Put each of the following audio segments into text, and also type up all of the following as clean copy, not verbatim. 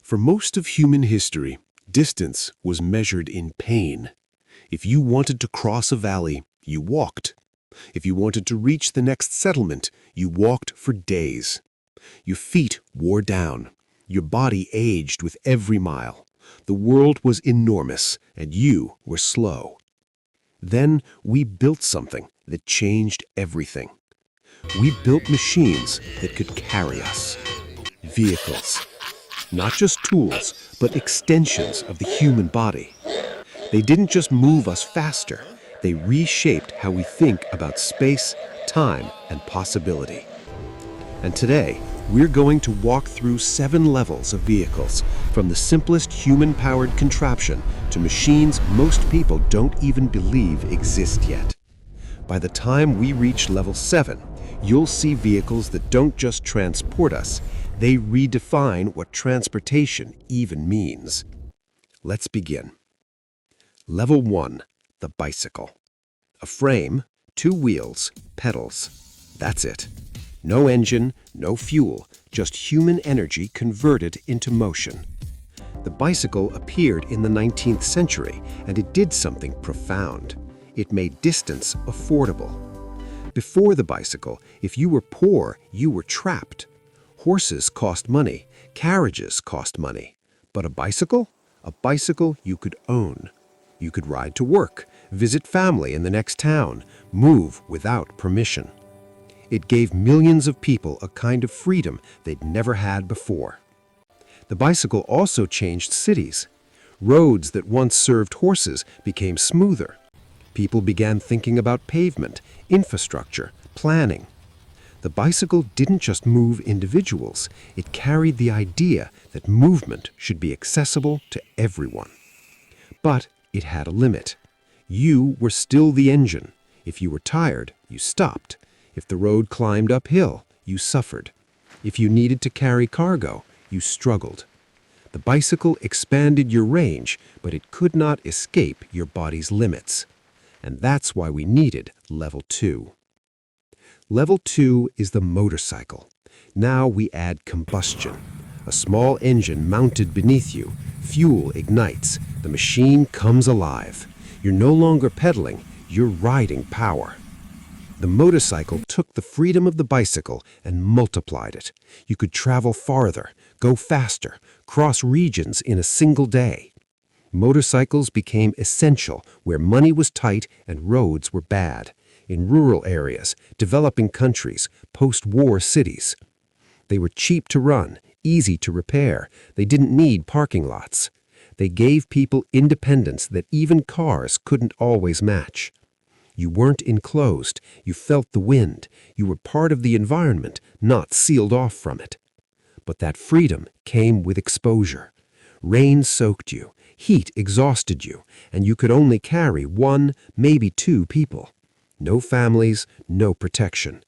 For most of human history, distance was measured in pain. If you wanted to cross a valley, you walked. If you wanted to reach the next settlement, you walked for days. Your feet wore down. Your body aged with every mile. The world was enormous, and you were slow. Then we built something that changed everything. We built machines that could carry us. Vehicles. Not just tools, but extensions of the human body. They didn't just move us faster, they reshaped how we think about space, time, and possibility. And today, we're going to walk through 7 levels of vehicles, from the simplest human-powered contraption to machines most people don't even believe exist yet. By the time we reach level 7, you'll see vehicles that don't just transport us, they redefine what transportation even means. Let's begin. Level 1, the bicycle. A frame, 2 wheels, pedals. That's it. No engine, no fuel, just human energy converted into motion. The bicycle appeared in the 19th century, and it did something profound. It made distance affordable. Before the bicycle, if you were poor, you were trapped. Horses cost money, carriages cost money. But a bicycle? A bicycle you could own. You could ride to work, visit family in the next town, move without permission. It gave millions of people a kind of freedom they'd never had before. The bicycle also changed cities. Roads that once served horses became smoother. People began thinking about pavement, infrastructure, planning. The bicycle didn't just move individuals, it carried the idea that movement should be accessible to everyone. But it had a limit. You were still the engine. If you were tired, you stopped. If the road climbed uphill, you suffered. If you needed to carry cargo, you struggled. The bicycle expanded your range, but it could not escape your body's limits. And that's why we needed Level 2. Level 2 is the motorcycle. Now we add combustion. A small engine mounted beneath you. Fuel ignites. The machine comes alive. You're no longer pedaling, you're riding power. The motorcycle took the freedom of the bicycle and multiplied it. You could travel farther, go faster, cross regions in a single day. Motorcycles became essential where money was tight and roads were bad. In rural areas, developing countries, post-war cities. They were cheap to run, easy to repair. They didn't need parking lots. They gave people independence that even cars couldn't always match. You weren't enclosed, you felt the wind, you were part of the environment, not sealed off from it. But that freedom came with exposure. Rain soaked you, heat exhausted you, and you could only carry 1, maybe 2 people. No families, no protection.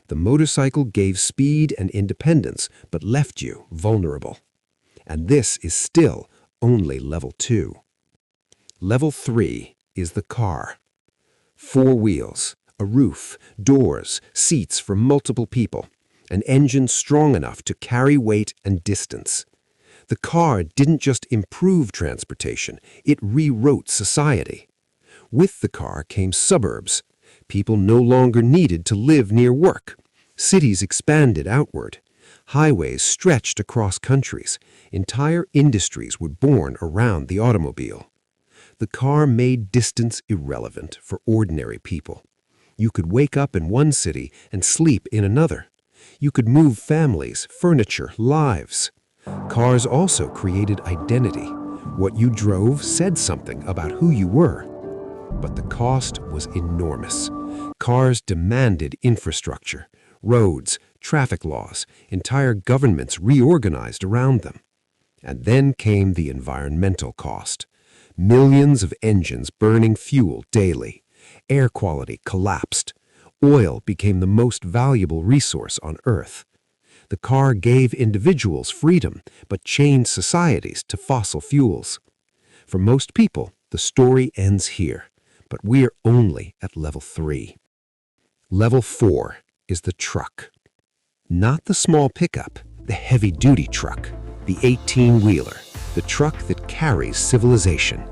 The motorcycle gave speed and independence, but left you vulnerable. And this is still only Level 2. Level 3 is the car. 4 wheels, a roof, doors, seats for multiple people, an engine strong enough to carry weight and distance. The car didn't just improve transportation, it rewrote society. With the car came suburbs. People no longer needed to live near work. Cities expanded outward. Highways stretched across countries. Entire industries were born around the automobile. The car made distance irrelevant for ordinary people. You could wake up in one city and sleep in another. You could move families, furniture, lives. Cars also created identity. What you drove said something about who you were. But the cost was enormous. Cars demanded infrastructure, roads, traffic laws, entire governments reorganized around them. And then came the environmental cost. Millions of engines burning fuel daily. Air quality collapsed. Oil became the most valuable resource on Earth. The car gave individuals freedom, but chained societies to fossil fuels. For most people, the story ends here, but we're only at Level 3. Level 4 is the truck. Not the small pickup, the heavy-duty truck. The 18-wheeler, the truck that carries civilization.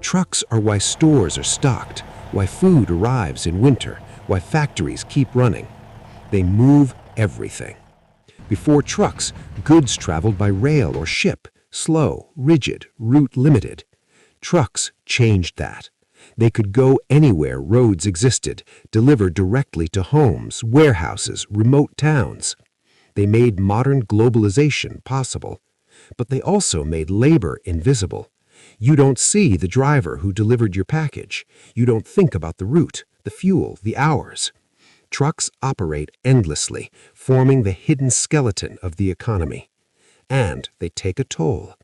Trucks are why stores are stocked, why food arrives in winter, why factories keep running. They move everything. Before trucks, goods traveled by rail or ship, slow, rigid, route limited. Trucks changed that. They could go anywhere roads existed, deliver directly to homes, warehouses, remote towns. They made modern globalization possible, but they also made labor invisible. You don't see the driver who delivered your package. You don't think about the route, the fuel, the hours. Trucks operate endlessly, forming the hidden skeleton of the economy. And they take a toll.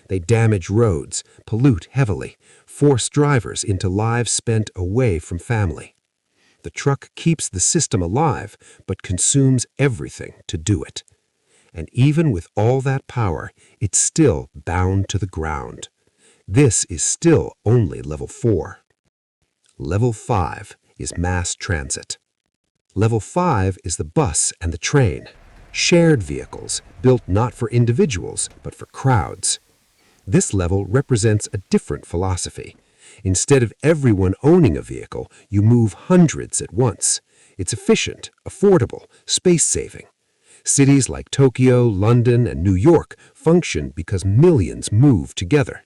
They damage roads, pollute heavily, force drivers into lives spent away from family. The truck keeps the system alive, but consumes everything to do it. And even with all that power, it's still bound to the ground. This is still only level 4. Level 5 is mass transit. Level 5 is the bus and the train, shared vehicles built not for individuals, but for crowds. This level represents a different philosophy. Instead of everyone owning a vehicle, you move hundreds at once. It's efficient, affordable, space-saving. Cities like Tokyo, London, and New York function because millions move together.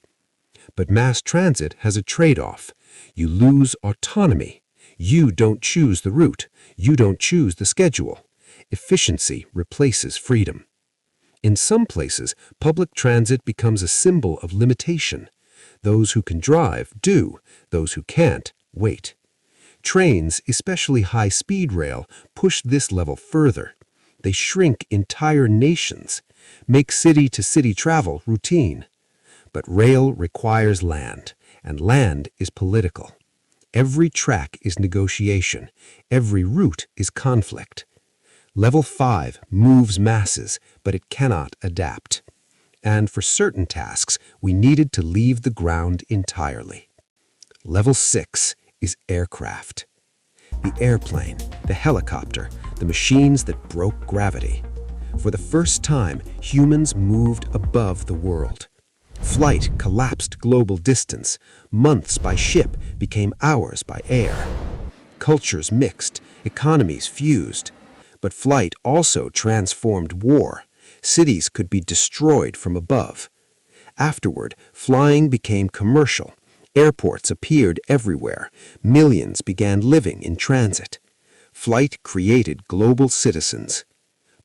But mass transit has a trade-off. You lose autonomy. You don't choose the route. You don't choose the schedule. Efficiency replaces freedom. In some places, public transit becomes a symbol of limitation. Those who can drive do. Those who can't, wait. Trains, especially high-speed rail, push this level further. They shrink entire nations, make city-to-city travel routine. But rail requires land, and land is political. Every track is negotiation. Every route is conflict. Level 5 moves masses, but it cannot adapt. And for certain tasks, we needed to leave the ground entirely. Level 6 is aircraft. The airplane, the helicopter, the machines that broke gravity. For the first time, humans moved above the world. Flight collapsed global distance. Months by ship became hours by air. Cultures mixed, economies fused. But flight also transformed war. Cities could be destroyed from above. Afterward, flying became commercial. Airports appeared everywhere. Millions began living in transit. Flight created global citizens.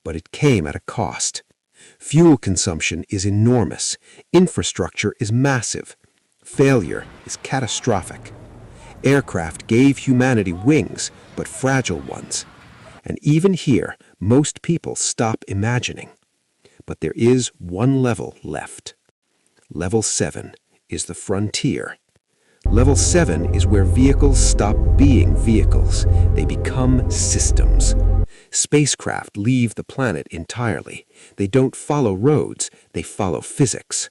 But it came at a cost. Fuel consumption is enormous. Infrastructure is massive. Failure is catastrophic. Aircraft gave humanity wings, but fragile ones. And even here, most people stop imagining. But there is one level left. Level 7 is the frontier. Level 7 is where vehicles stop being vehicles. They become systems. Spacecraft leave the planet entirely. They don't follow roads, they follow physics.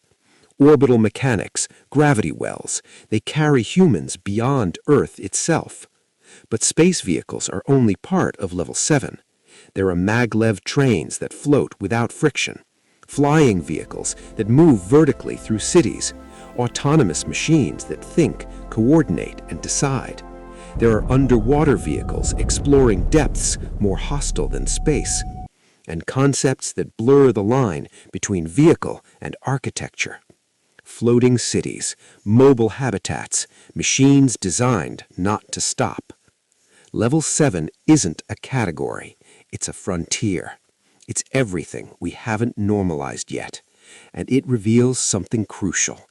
Orbital mechanics, gravity wells, they carry humans beyond Earth itself. But space vehicles are only part of Level 7. There are maglev trains that float without friction, flying vehicles that move vertically through cities, autonomous machines that think, coordinate, and decide. There are underwater vehicles exploring depths more hostile than space, and concepts that blur the line between vehicle and architecture. Floating cities, mobile habitats, machines designed not to stop. Level 7 isn't a category, it's a frontier. It's everything we haven't normalized yet, and it reveals something crucial.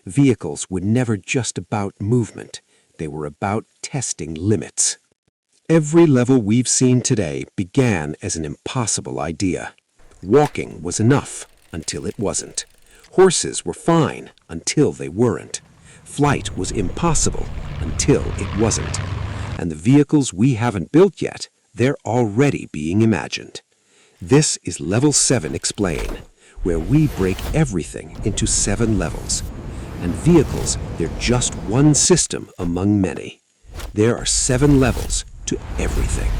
Vehicles were never just about movement, they were about testing limits. Every level we've seen today began as an impossible idea. Walking was enough until it wasn't. Horses were fine until they weren't. Flight was impossible until it wasn't. And the vehicles we haven't built yet, they're already being imagined. This is Level 7 Explain, where we break everything into 7 levels. And vehicles, they're just one system among many. There are 7 levels to everything.